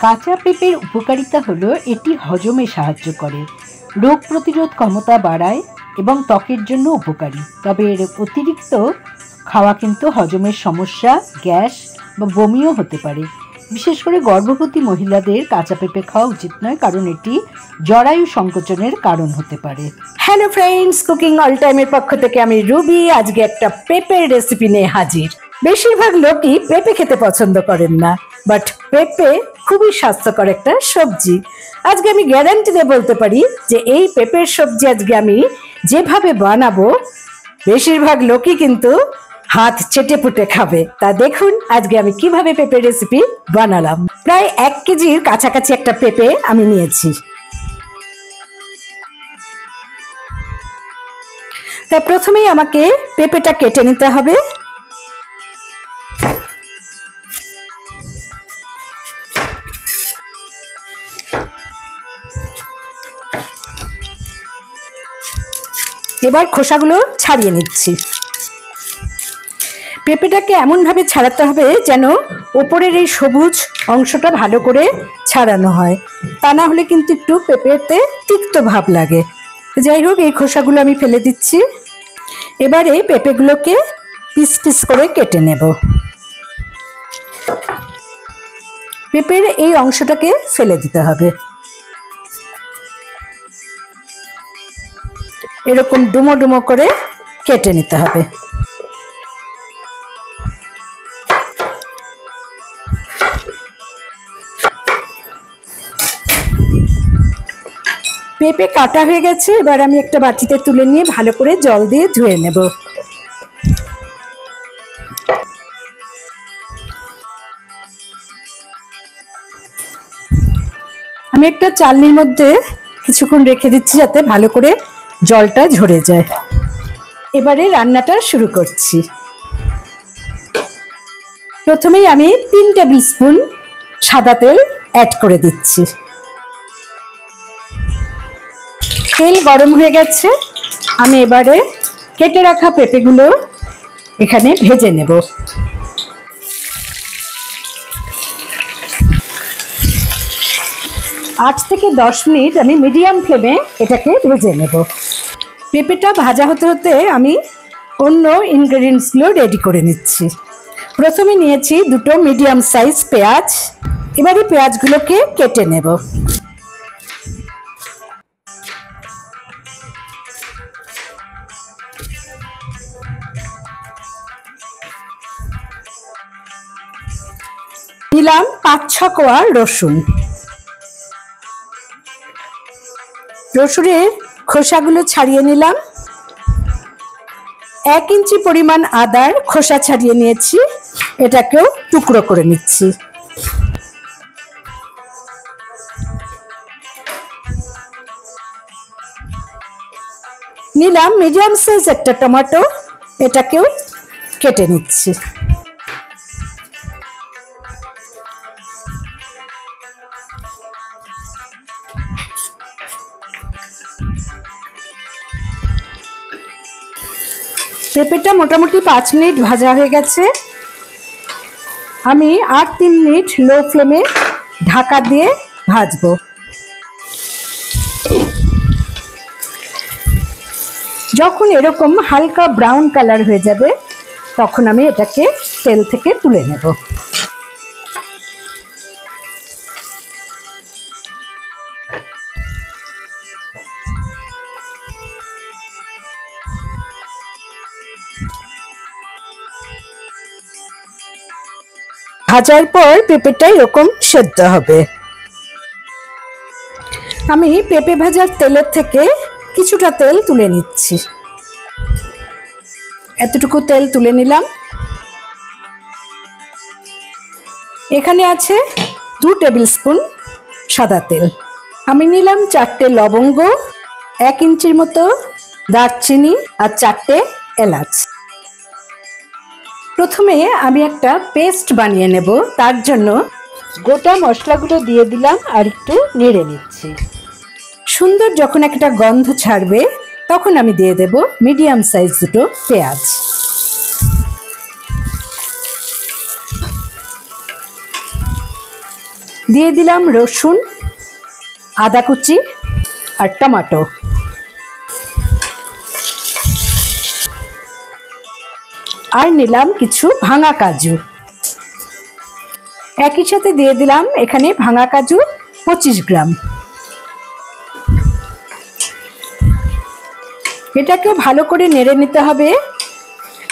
কাঁচা পেঁপের উপকারিতা হলো এটি হজমে সাহায্য করে, রোগ প্রতিরোধ ক্ষমতা বাড়ায় এবং ত্বকের জন্য উপকারী। তবে এর অতিরিক্ত খাওয়া কিন্তু হজমের সমস্যা, গ্যাস বা বমিও হতে পারে। বিশেষ করে গর্ভবতী মহিলাদের কাঁচা পেঁপে খাওয়া উচিত নয়, কারণ এটি জরায়ু সংকোচনের কারণ হতে পারে। হ্যালো ফ্রেন্ডস, কুকিং অল টাইমের পক্ষ থেকে আমি রুবি আজকে একটা পেঁপের রেসিপি নিয়ে হাজির। বেশিরভাগ লোকই পেঁপে খেতে পছন্দ করেন না, বাট পেঁপে খুবই স্বাস্থ্যকর একটা সবজি। আজকে আমি গ্যারান্টি দিয়ে বলতে পারি যে এই পেঁপের সবজি আজকে আমি যেভাবে বানাবো বেশিরভাগ লোকই কিন্তু হাত চেটে পুটে খাবে। তা দেখুন আজকে আমি কিভাবে পেঁপের রেসিপি বানালাম। প্রায় 1 কেজির কাছাকাছি একটা পেঁপে আমি নিয়েছি। তা প্রথমেই আমাকে পেঁপেটা কেটে নিতে হবে। এবার খোসাগুলো ছাড়িয়ে নিচ্ছি। পেঁপেটাকে এমনভাবে ছাড়াতে হবে যেন ওপরের এই সবুজ অংশটা ভালো করে ছাড়ানো হয়, তা না হলে কিন্তু একটু পেঁপেতে তিক্ত ভাব লাগে। যাই হোক, এই খোসাগুলো আমি ফেলে দিচ্ছি। এবারে পেঁপেগুলোকে পিস পিস করে কেটে নেব। পেঁপের এই অংশটাকে ফেলে দিতে হবে। এরকম ডুমো ডুমো করে কেটে নিতে হবে। পেঁপে কাটা হয়ে গেছে, এবার আমি একটা বাটিতে তুলে নিয়ে ভালো করে জল দিয়ে ধুয়ে নেব। আমি একটা চালনির মধ্যে কিছুক্ষণ রেখে দিচ্ছি যাতে ভালো করে জলটা ঝরে যায়। এবারে রান্নাটা শুরু করছি। প্রথমেই আমি 3 টেবিল স্পুন সাদা তেল অ্যাড করে দিচ্ছি। তেল গরম হয়ে গেছে, আমি এবারে কেটে রাখা পেঁপেগুলো এখানে ভেজে নেব। আট থেকে 10 মিনিট আমি মিডিয়াম ফ্লেমে এটাকে ভেজে নেব। পেঁপেটা ভাজা হতে হতে আমি অন্য ইনগ্রেডিয়েন্টসগুলো রেডি করে নিচ্ছি। প্রথমে নিয়েছি 2টো মিডিয়াম সাইজ পেঁয়াজ। এবারে পেঁয়াজগুলোকে কেটে নেব। দিলাম 5-6 কোয়া রসুন। রসুনের খোসাগুলো ছাড়িয়ে নিলাম। 1 ইঞ্চি পরিমাণ আদার খোসা ছাড়িয়ে নিয়েছি, এটাকেও টুকরো করে নিচ্ছি। নিলাম মিডিয়াম সাইজ একটা টমেটো, এটাকেও কেটে নিচ্ছি। পেঁপেটা মোটামুটি 5 মিনিট ভাজা হয়ে গেছে। আমি আর 3 মিনিট লো ফ্লেমে ঢাকা দিয়ে ভাজবো। যখন এরকম হালকা ব্রাউন কালার হয়ে যাবে তখন আমি এটাকে তেল থেকে তুলে নেব। ভাজার পর পেঁপেটা এরকম সেদ্ধ হবে। আমি পেঁপে ভাজার তেলের থেকে কিছুটা তেল তুলে নিচ্ছি। এতটুকু তেল তুলে নিলাম। এখানে আছে 2 টেবিল স্পুন সাদা তেল। আমি নিলাম 4টে লবঙ্গ, 1 ইঞ্চির মতো দারচিনি আর 4টে এলাচ। প্রথমে আমি একটা পেস্ট বানিয়ে নেব, তার জন্য গোটা মশলাগুলো দিয়ে দিলাম আর একটু নেড়ে নিচ্ছি। সুন্দর যখন একটা গন্ধ ছাড়বে তখন আমি দিয়ে দেব মিডিয়াম সাইজ 2টো পেঁয়াজ। দিয়ে দিলাম রসুন, আদা কুচি আর টমেটো। আর নিলাম কিছু ভাঙা কাজু। একই সাথে দিয়ে দিলাম এখানে ভাঙা কাজু 25 গ্রাম। এটাকে ভালো করে নেড়ে নিতে হবে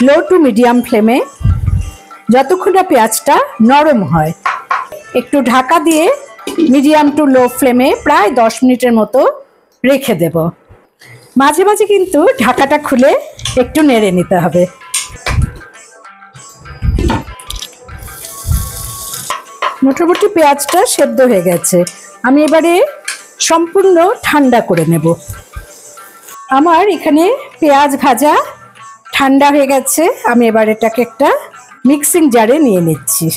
লো টু মিডিয়াম ফ্লেমে, যতক্ষণ না পেঁয়াজটা নরম হয়। একটু ঢাকা দিয়ে মিডিয়াম টু লো ফ্লেমে প্রায় 10 মিনিটের মতো রেখে দেব। মাঝে মাঝে কিন্তু ঢাকাটা খুলে একটু নেড়ে নিতে হবে। মোটামুটি পেঁয়াজটা সেদ্ধ হয়ে গেছে। আমি এবারে সম্পূর্ণ ঠান্ডা করে নেব। আমার এখানে পেঁয়াজ ভাজা ঠান্ডা হয়ে গেছে। আমি এবার এটাকে একটা মিক্সিং জারে নিয়ে নিচ্ছি।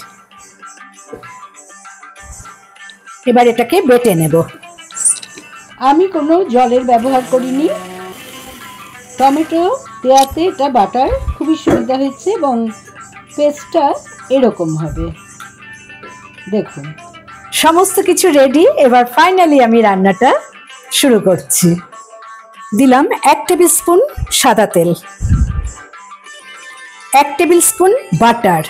এবার এটাকে বেটে নেব। আমি কোনো জলের ব্যবহার করিনি। টমেটো দেওয়াতে এটা বাটার খুবই সুবিধা হয়েছে এবং পেস্টটা এরকম হবে। দেখুন সমস্ত কিছু রেডি। এবার ফাইনালি আমি রান্নাটা শুরু করছি। দিলাম 1 টেবিল স্পুন সাদা তেল, 1 টেবিল স্পুন বাটার,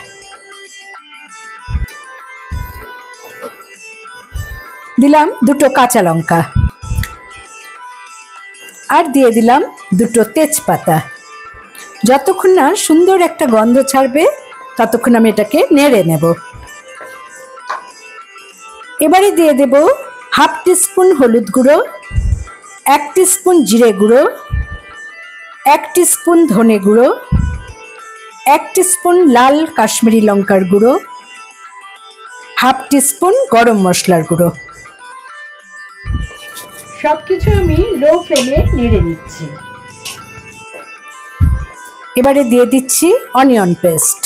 দিলাম 2টো কাঁচা লঙ্কা আর দিয়ে দিলাম 2টো তেজপাতা। যতক্ষণ না সুন্দর একটা গন্ধ ছাড়বে ততক্ষণ আমি এটাকে নেড়ে নেব। এবারে দিয়ে দেব 1/2 টিস্পুন হলুদ গুঁড়ো, 1 টিস্পুন জিরে গুঁড়ো, 1 টিস্পুন ধনে গুঁড়ো, 1 টিস্পুন লাল কাশ্মীরি লঙ্কার গুঁড়ো, 1/2 টিস্পুন গরম মশলার গুঁড়ো। সবকিছু আমি লো ফ্লেমে নেড়ে নিচ্ছি। এবারে দিয়ে দিচ্ছি অনিয়ন পেস্ট।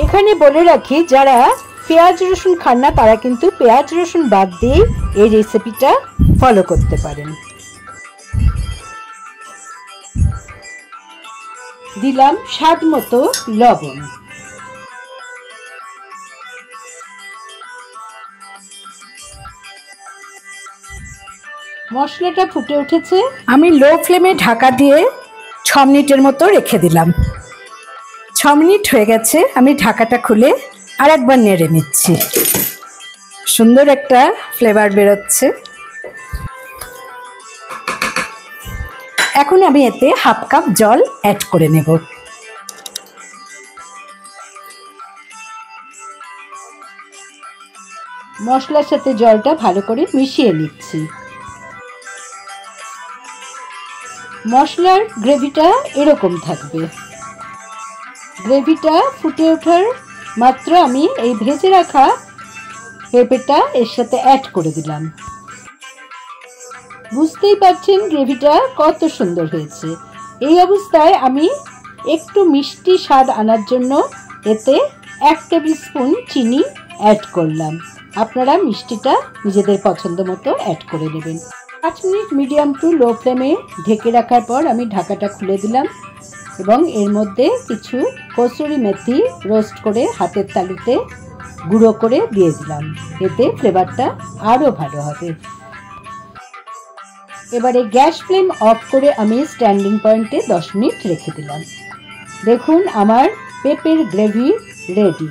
এখানে বলে রাখি, যারা পেঁয়াজ রসুন খান না তারা কিন্তু পেঁয়াজ রসুন বাদ দিয়ে এই রেসিপিটা ফলো করতে পারেন। দিলাম স্বাদ মতো লবণ। মশলাটা ফুটে উঠেছে। আমি লো ফ্লেমে ঢাকা দিয়ে 6 মিনিটের মতো রেখে দিলাম। 6 মিনিট হয়ে গেছে। আমি ঢাকাটা খুলে আর একবার নেড়ে নিচ্ছি। সুন্দর একটা ফ্লেভার বেরোচ্ছে। এখন আমি এতে 1/2 কাপ জল অ্যাড করে নেব। মশলার সাথে জলটা ভালো করে মিশিয়ে নিচ্ছি। মশলার গ্রেভিটা এরকম থাকবে। গ্রেভিটা ফুটে ওঠার মাত্র আমি এই ভেজে রাখা পেঁপেটা এর সাথে অ্যাড করে দিলাম। বুঝতেই পারছেন গ্রেভিটা কত সুন্দর হয়েছে। এই অবস্থায় আমি একটু মিষ্টি স্বাদ আনার জন্য এতে 1 টেবিল স্পুন চিনি অ্যাড করলাম। আপনারা মিষ্টিটা নিজেদের পছন্দ মতো অ্যাড করে নেবেন। 5 মিনিট মিডিয়াম টু লো ফ্লেমে ঢেকে রাখার পর আমি ঢাকাটা খুলে দিলাম এবং এর মধ্যে কিছু কসুরি মেথি রোস্ট করে হাতের তালুতে গুঁড়ো করে দিয়ে দিলাম। এতে ফ্লেভারটা আরও ভালো হবে। এবারে গ্যাস ফ্লেম অফ করে আমি স্ট্যান্ডিং পয়েন্টে 10 মিনিট রেখে দিলাম। দেখুন আমার পেঁপের গ্রেভি রেডি।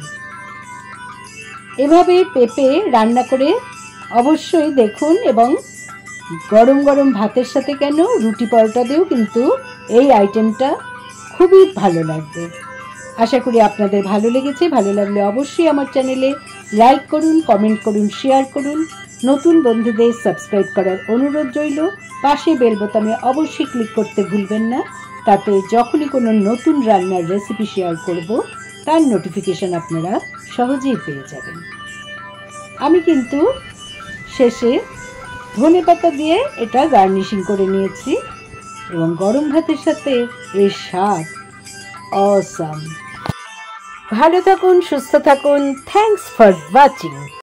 এভাবে পেঁপে রান্না করে অবশ্যই দেখুন এবং গরম গরম ভাতের সাথে কেন রুটি পরোটা দিয়েও কিন্তু এই আইটেমটা খুবই ভালো লাগবে। আশা করি আপনাদের ভালো লেগেছে। ভালো লাগলে অবশ্যই আমার চ্যানেলে লাইক করুন, কমেন্ট করুন, শেয়ার করুন। নতুন বন্ধুদের সাবস্ক্রাইব করার অনুরোধ রইল। পাশে বেল বোতামে অবশ্যই ক্লিক করতে ভুলবেন না, তাতে যখনই কোনো নতুন রান্নার রেসিপি শেয়ার করব তার নোটিফিকেশন আপনারা সহজেই পেয়ে যাবেন। আমি কিন্তু শেষে ধনেপাতা দিয়ে এটা গার্নিশিং করে নিয়েছি এবং গরম ভাতের সাথে এর স্বাদ অসাম। ভালো থাকুন, সুস্থ থাকুন। Thanks for watching.